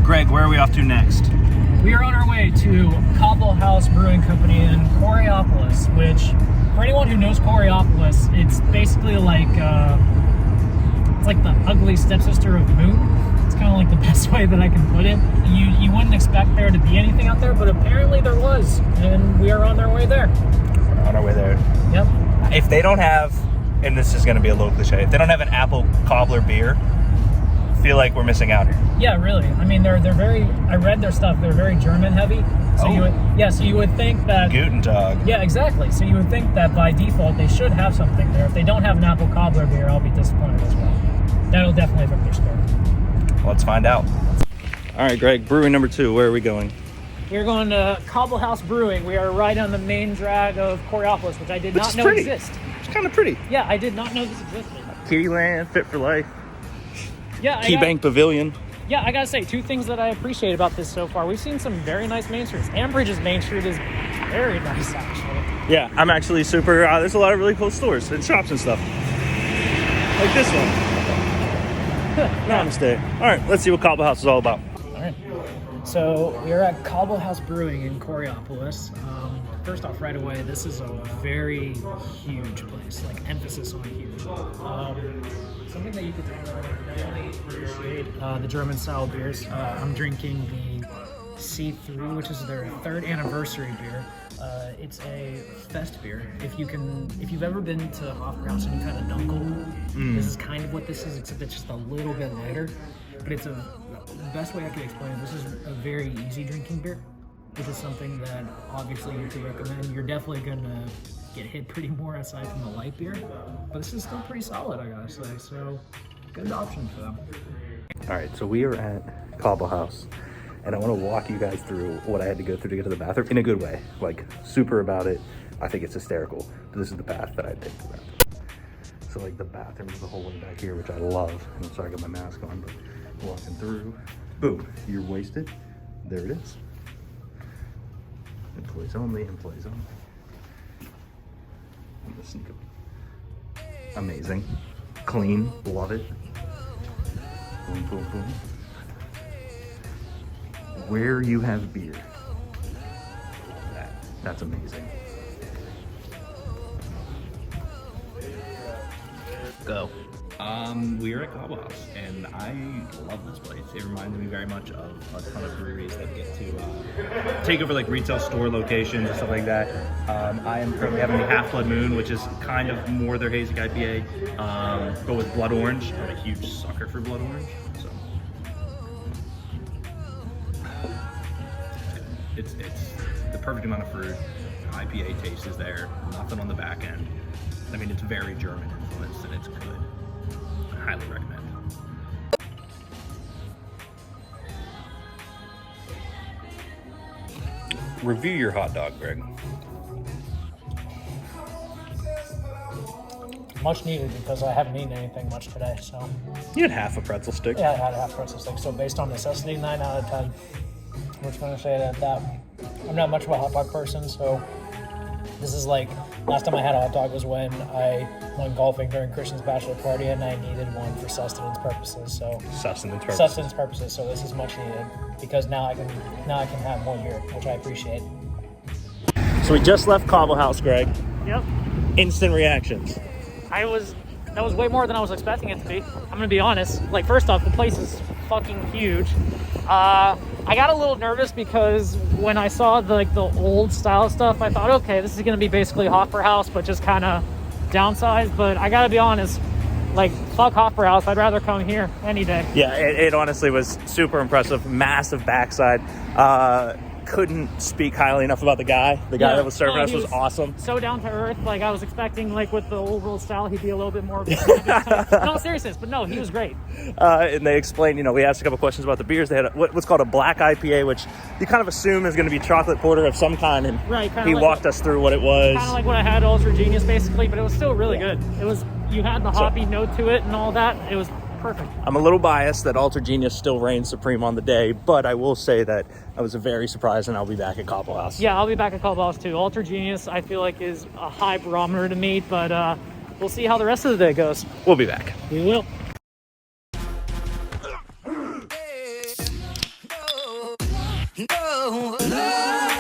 Greg, where are we off to next? We are on our way to Cobblehaus Brewing Company in Coraopolis, which, for anyone who knows Coraopolis, it's basically like it's like the ugly stepsister of Moon. It's kind of like the best way that I can put it. You wouldn't expect there to be anything out there, but apparently there was, and we are on our way there. We're on our way there. Yep. If they don't have, and this is going to be a little cliche, if they don't have an apple cobbler beer, I feel like we're missing out here. Yeah, really. I mean, they're very. I read their stuff. They're very German heavy. So you would think that. Guten Tag. Yeah, exactly. So you would think that by default they should have something there. If they don't have an apple cobbler beer, I'll be disappointed as well. That'll definitely affect their score. Let's find out. All right, Greg, brewery number 2. Where are we going? We're going to Cobblehaus Brewing. We are right on the main drag of Coraopolis, which I did not know existed. It's kind of pretty. Yeah, I did not know this existed. Keyland, Fit for Life. Yeah, KeyBank Pavilion. Yeah, I gotta say, 2 things that I appreciate about this so far. We've seen some very nice main streets. Ambridge's main street is very nice, actually. Yeah, I'm actually super, there's a lot of really cool stores and shops and stuff. Like this one. Namaste. All right, let's see what Cobblehaus is all about. All right. So we're at Cobblehaus Brewing in Coraopolis. First off, right away, this is a very huge place, like emphasis on huge. Something that you could really appreciate, the German style beers. I'm drinking the C3, which is their 3rd anniversary beer. It's a fest beer. If you've ever been to Hofbrau's and you kind of dunkel, this is kind of what this is, except it's just a little bit lighter. But it's the best way I can explain it. This is a very easy drinking beer. This is something that obviously you could recommend. You're definitely gonna get hit pretty more aside from the light beer, but this is still pretty solid, I gotta say. So good option for them. All right, so we are at Cobblehaus, and I want to walk you guys through what I had to go through to get to the bathroom in a good way. Like, super about it. I think it's hysterical, but this is the path that I picked to the bathroom. So like the bathroom is the whole way back here, which I love. And sorry, I got my mask on, but walking through, boom, you're wasted. There it is. Employees only, employees only. I'm gonna sneak up. Amazing. Clean, love it. Boom, boom, boom. Where you have beer. That's amazing. Go. We are at Cobblehaus, and I love this place. It reminds me very much of a ton of breweries that get to take over like retail store locations and stuff like that. I am currently having the Half-Blood Moon, which is kind of more their hazy IPA, but with blood orange. I'm a huge sucker for blood orange, so it's the perfect amount of fruit. IPA taste is there, nothing on the back end. I mean, it's very German influenced, and it's good. I highly recommend. Review your hot dog, Greg. Much needed because I haven't eaten anything much today, so. You had half a pretzel stick. Yeah, I had a half pretzel stick, so based on necessity, 9 out of 10. We're just gonna say that I'm not much of a hot dog person, so this is like, last time I had a hot dog was when I went golfing during Christian's bachelor party and I needed one for sustenance purposes, so. Sustenance purposes. So this is much needed because now I can have more beer, which I appreciate. So we just left Cobblehaus, Greg. Yep. Instant reactions. That was way more than I was expecting it to be. I'm gonna be honest. Like, first off, the place is fucking huge. I got a little nervous because when I saw the old style stuff, I thought, okay, this is gonna be basically Hofbrauhaus, but just kind of downsized. But I gotta be honest, like, fuck Hofbrauhaus. I'd rather come here any day. Yeah, it honestly was super impressive. Massive backside. Couldn't speak highly enough about the guy. The guy that was serving us was awesome. So down to earth. Like, I was expecting, like, with the old world style, he'd be a little bit more. No, seriousness, but no, he was great. And they explained, we asked a couple questions about the beers. They had what's called a black IPA, which you kind of assume is going to be chocolate porter of some kind. And right, he walked us through what it was. Kind of like what I had, Ultra Genius, basically, but it was still really good. You had the hoppy note to it and all that. It was perfect. I'm a little biased that Ultra Genius still reigns supreme on the day, but I will say that I was very surprised, and I'll be back at Cobblehaus. Yeah, I'll be back at Cobblehaus too. Ultra Genius, I feel like, is a high barometer to meet, but we'll see how the rest of the day goes. We'll be back. We will. No, love.